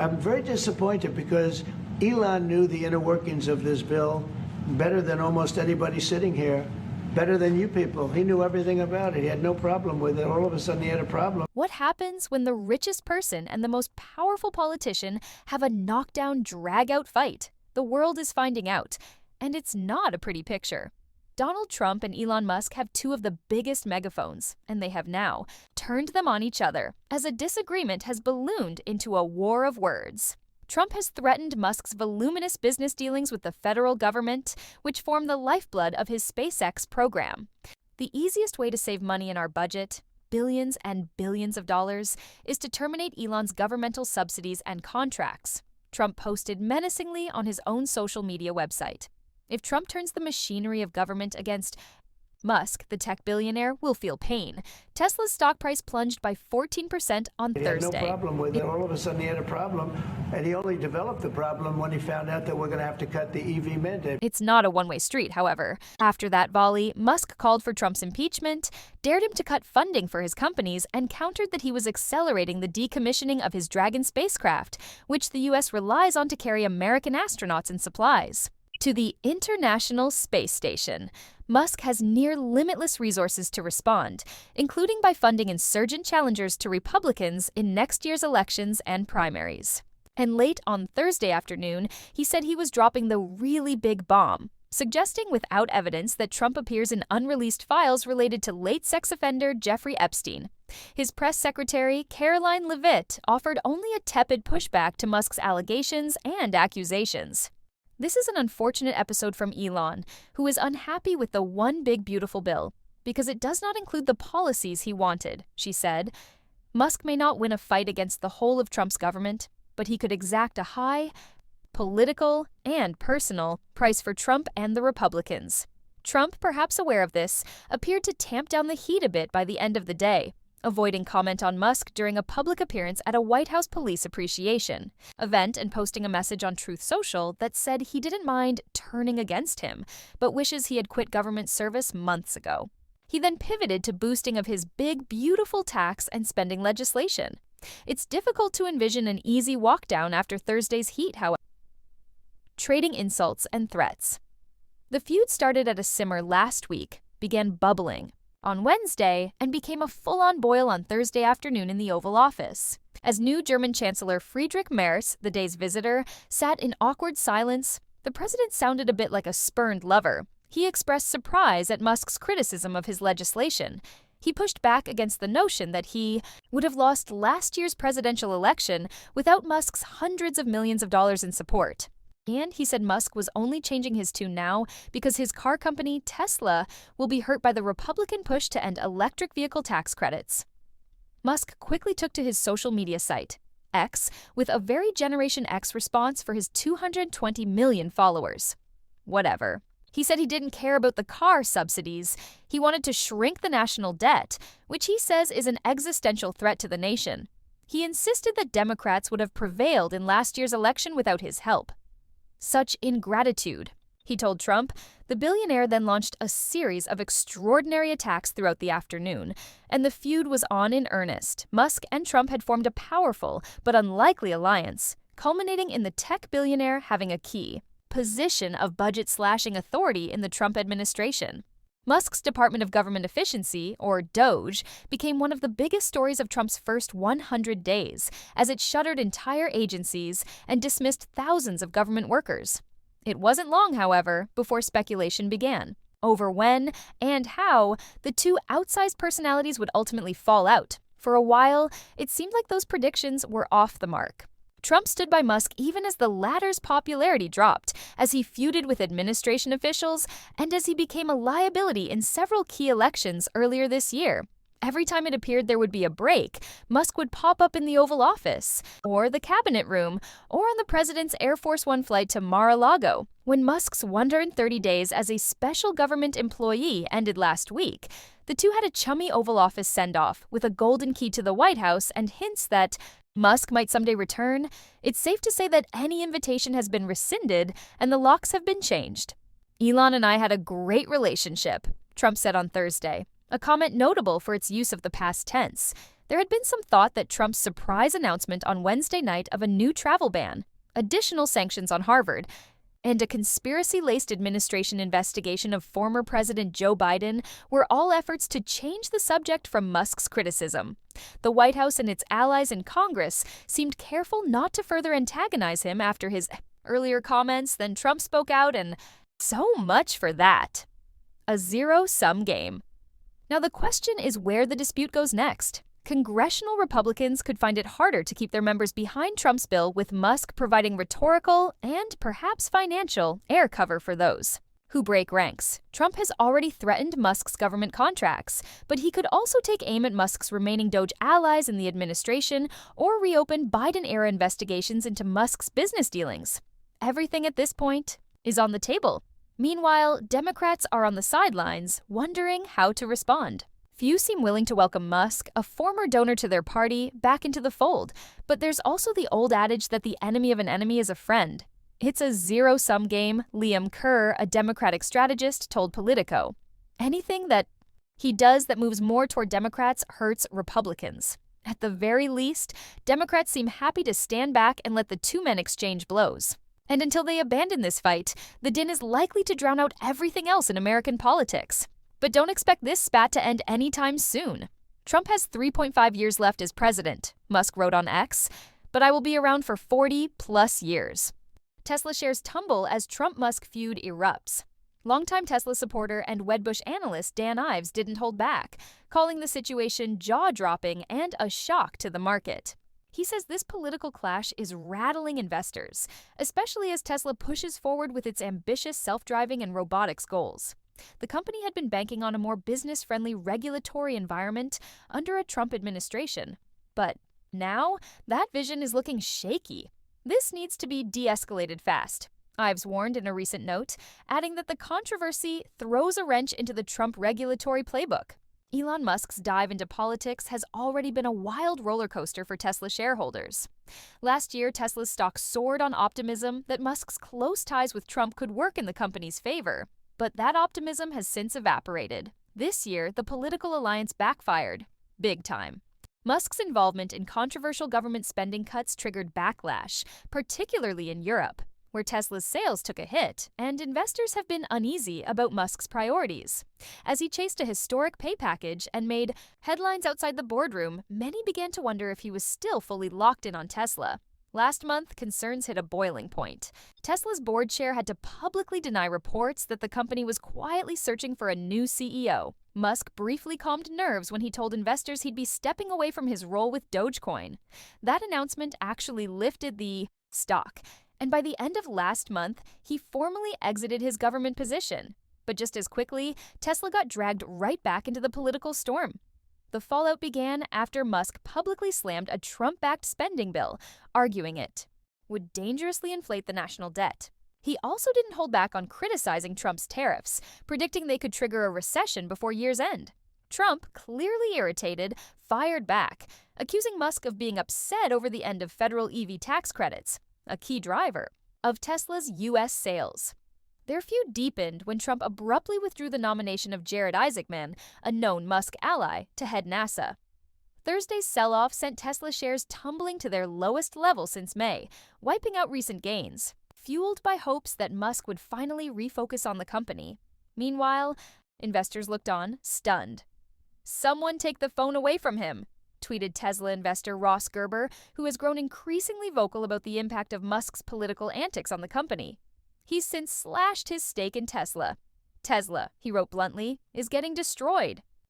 I'm very disappointed because Elon knew the inner workings of this bill better than almost anybody sitting here, better than you people. He knew everything about it. He had no problem with it. All of a sudden, he had a problem. What happens when the richest person and the most powerful politician have a knockdown, drag-out fight? The world is finding out, and it's not a pretty picture. Donald Trump and Elon Musk have two of the biggest megaphones, and they have now turned them on each other as a disagreement has ballooned into a war of words. Trump has threatened Musk's voluminous business dealings with the federal government, which form the lifeblood of his SpaceX program. The easiest way to save money in our budget, billions and billions of dollars, is to terminate Elon's governmental subsidies and contracts, Trump posted menacingly on his own social media website. If Trump turns the machinery of government against Musk, the tech billionaire, will feel pain. Tesla's stock price plunged by 14% on Thursday. He had no problem with it. All of a sudden, he had a problem, and he only developed the problem when he found out that we're going to have to cut the EV mandate. It's not a one-way street, however. After that volley, Musk called for Trump's impeachment, dared him to cut funding for his companies, and countered that he was accelerating the decommissioning of his Dragon spacecraft, which the U.S. relies on to carry American astronauts and supplies to the International Space Station. Musk has near limitless resources to respond, including by funding insurgent challengers to Republicans in next year's elections and primaries. And late on Thursday afternoon, he said he was dropping the really big bomb, suggesting without evidence that Trump appears in unreleased files related to late sex offender Jeffrey Epstein. His press secretary, Caroline Leavitt, offered only a tepid pushback to Musk's allegations and accusations. This is an unfortunate episode from Elon, who is unhappy with the One Big Beautiful Bill because it does not include the policies he wanted, she said. Musk may not win a fight against the whole of Trump's government, but he could exact a high political and personal price for Trump and the Republicans. Trump, perhaps aware of this, appeared to tamp down the heat a bit by the end of the day, avoiding comment on Musk during a public appearance at a White House Police Appreciation event and posting a message on Truth Social that said he didn't mind turning against him, but wishes he had quit government service months ago. He then pivoted to boosting of his big, beautiful tax and spending legislation. It's difficult to envision an easy walk down after Thursday's heat, however. Trading insults and threats. The feud started at a simmer last week, began bubbling on Wednesday, and became a full-on boil on Thursday afternoon in the Oval Office. As new German Chancellor Friedrich Merz, the day's visitor, sat in awkward silence, the president sounded a bit like a spurned lover. He expressed surprise at Musk's criticism of his legislation. He pushed back against the notion that he would have lost last year's presidential election without Musk's hundreds of millions of dollars in support. And he said Musk was only changing his tune now because his car company, Tesla, will be hurt by the Republican push to end electric vehicle tax credits. Musk quickly took to his social media site, X, with a very Generation X response for his 220 million followers. Whatever. He said he didn't care about the car subsidies. He wanted to shrink the national debt, which he says is an existential threat to the nation. He insisted that Democrats would have prevailed in last year's election without his help. Such ingratitude, he told Trump. The billionaire then launched a series of extraordinary attacks throughout the afternoon, and the feud was on in earnest. Musk and Trump had formed a powerful but unlikely alliance, culminating in the tech billionaire having a key position of budget-slashing authority in the Trump administration. Musk's Department of Government Efficiency, or DOGE, became one of the biggest stories of Trump's first 100 days, as it shuttered entire agencies and dismissed thousands of government workers. It wasn't long, however, before speculation began over when and how the two outsized personalities would ultimately fall out. For a while, it seemed like those predictions were off the mark. Trump stood by Musk even as the latter's popularity dropped, as he feuded with administration officials, and as he became a liability in several key elections earlier this year. Every time it appeared there would be a break, Musk would pop up in the Oval Office, or the Cabinet Room, or on the president's Air Force One flight to Mar-a-Lago. When Musk's 130 days as a special government employee ended last week, the two had a chummy Oval Office send-off with a golden key to the White House and hints that Musk might someday return. It's safe to say that any invitation has been rescinded and the locks have been changed. Elon and I had a great relationship, Trump said on Thursday, a comment notable for its use of the past tense. There had been some thought that Trump's surprise announcement on Wednesday night of a new travel ban, additional sanctions on Harvard, and a conspiracy-laced administration investigation of former President Joe Biden were all efforts to change the subject from Musk's criticism. The White House and its allies in Congress seemed careful not to further antagonize him after his earlier comments. Then Trump spoke out, and so much for that. A zero-sum game. Now the question is where the dispute goes next. Congressional Republicans could find it harder to keep their members behind Trump's bill, with Musk providing rhetorical and perhaps financial air cover for those who break ranks. Trump has already threatened Musk's government contracts, but he could also take aim at Musk's remaining Doge allies in the administration or reopen Biden-era investigations into Musk's business dealings. Everything at this point is on the table. Meanwhile, Democrats are on the sidelines, wondering how to respond. Few seem willing to welcome Musk, a former donor to their party, back into the fold, but there's also the old adage that the enemy of an enemy is a friend. It's a zero-sum game, Liam Kerr, a Democratic strategist, told Politico. Anything that he does that moves more toward Democrats hurts Republicans. At the very least, Democrats seem happy to stand back and let the two men exchange blows. And until they abandon this fight, the din is likely to drown out everything else in American politics. But don't expect this spat to end anytime soon. Trump has 3.5 years left as president, Musk wrote on X, but I will be around for 40+ years. Tesla shares tumble as Trump-Musk feud erupts. Longtime Tesla supporter and Wedbush analyst Dan Ives didn't hold back, calling the situation jaw-dropping and a shock to the market. He says this political clash is rattling investors, especially as Tesla pushes forward with its ambitious self-driving and robotics goals. The company had been banking on a more business-friendly regulatory environment under a Trump administration. But now, that vision is looking shaky. This needs to be de-escalated fast, Ives warned in a recent note, adding that the controversy throws a wrench into the Trump regulatory playbook. Elon Musk's dive into politics has already been a wild roller coaster for Tesla shareholders. Last year, Tesla's stock soared on optimism that Musk's close ties with Trump could work in the company's favor. But that optimism has since evaporated. This year, the political alliance backfired. Big time. Musk's involvement in controversial government spending cuts triggered backlash, particularly in Europe, where Tesla's sales took a hit, and investors have been uneasy about Musk's priorities. As he chased a historic pay package and made headlines outside the boardroom, many began to wonder if he was still fully locked in on Tesla. Last month, concerns hit a boiling point. Tesla's board chair had to publicly deny reports that the company was quietly searching for a new CEO. Musk briefly calmed nerves when he told investors he'd be stepping away from his role with Dogecoin. That announcement actually lifted the stock, and by the end of last month, he formally exited his government position. But just as quickly, Tesla got dragged right back into the political storm. The fallout began after Musk publicly slammed a Trump-backed spending bill, arguing it would dangerously inflate the national debt. He also didn't hold back on criticizing Trump's tariffs, predicting they could trigger a recession before year's end. Trump, clearly irritated, fired back, accusing Musk of being upset over the end of federal EV tax credits, a key driver of Tesla's U.S. sales. Their feud deepened when Trump abruptly withdrew the nomination of Jared Isaacman, a known Musk ally, to head NASA. Thursday's sell-off sent Tesla shares tumbling to their lowest level since May, wiping out recent gains, fueled by hopes that Musk would finally refocus on the company. Meanwhile, investors looked on, stunned. "Someone take the phone away from him," tweeted Tesla investor Ross Gerber, who has grown increasingly vocal about the impact of Musk's political antics on the company. He's since slashed his stake in Tesla. "Tesla," he wrote bluntly, "is getting destroyed.